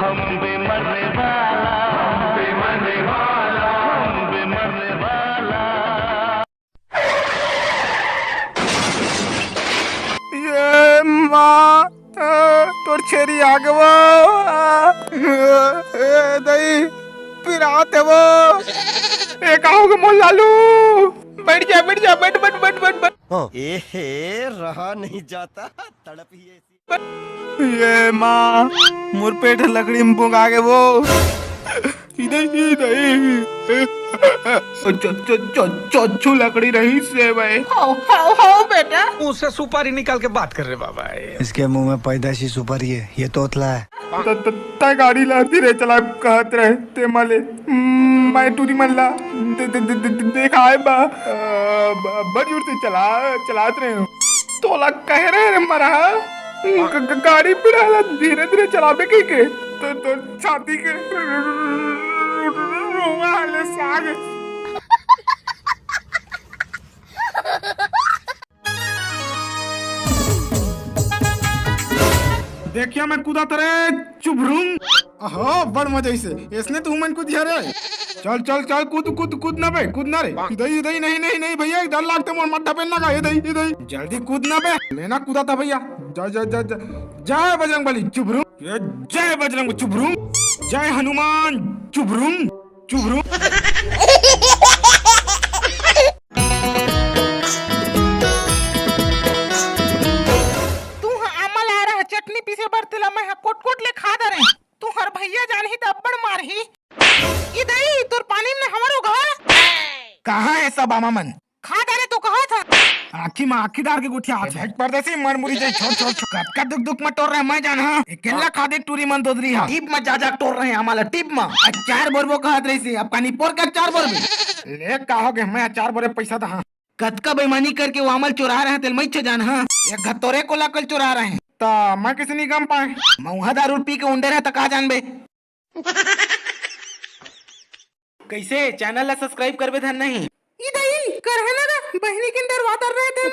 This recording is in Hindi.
हम भी मरने वाला, हम भी मरने वाला, हम भी मरने वाला। ये माँ तोर छेरी आ गवा दही फिर आते वो ए कहोगे मोल लालू बैठ जा बैठ जा बैठ बैठ बैठ बैठ बैठ एहे रहा नहीं जाता तड़प ही ऐसी। ये माँ मोर पेट लकड़ी में पुंग आ गए वो चोचू लकड़ी रही से भाई हाउ बेटा मुंह से सुपारी निकाल के बात कर रहे बाबा। इसके मुंह में पैदाशी सुपारी है, ये तोतला है। गाड़ी लाती रहे चला कहत रहे ते मले मैं टूरी मल्ला देखा है बड़ी जोर से चलात रहे हो तोला कह रहे रे मरा गाड़ी पिड़ाला धीरे धीरे चलाबे के तो छाती के रोवा हाले साग देखिए मैं कूदा तरे चुभरूं हाँ बड़ मजा से इसने तो मन कूद रे चल चल चल कूद कूद कूद ना बे कूद ना रे इधर इधर नहीं नहीं नहीं भैया डर लगते मोर मड्ढा पे ना इधर इधर जल्दी कूद ना बे लेना कूदा था भैया जय जय जय जय जय बजरंग बली चुभरूं जय बजरंग चुभरूं जय हनुमान चुभरूं चुभरूं चटनी पीसे बरतेला मैं कोट कोट ले खा दे रहे तू हर भैया जानही त अब्बड़ मारही इधर तोर पानी में हमारो घर कहाँ है सब आमा मन खा दे रे तो कहा था आखी में आखी डार के गुठिया हाथ भेट परदेसी मर मुरी जाए छोड़ छोड़ छोड़ का दुख दुख में टोर रहे मैं जान हां अकेला खा दे टूरी मन दोदरी हां टिप में जा टोर रहे हमारा टिप में अचार बोरबो कहत रही सी अब पानी पोर का अचार बोरबे ले कहोगे मैं अचार बोरे पैसा दा हां कतका बेईमानी करके वो अमल चुरा रहे हैं तेल मैं जान हां एक घतोरे को लाकल चुरा रहे हैं ता मैं किसी नहीं गम पाए मऊहा दारू पी के उंडे रहे त का जानबे कैसे चैनल ला सब्सक्राइब करबे धन नहीं इधर कर है ना बहनी के अंदर वातर रहे थे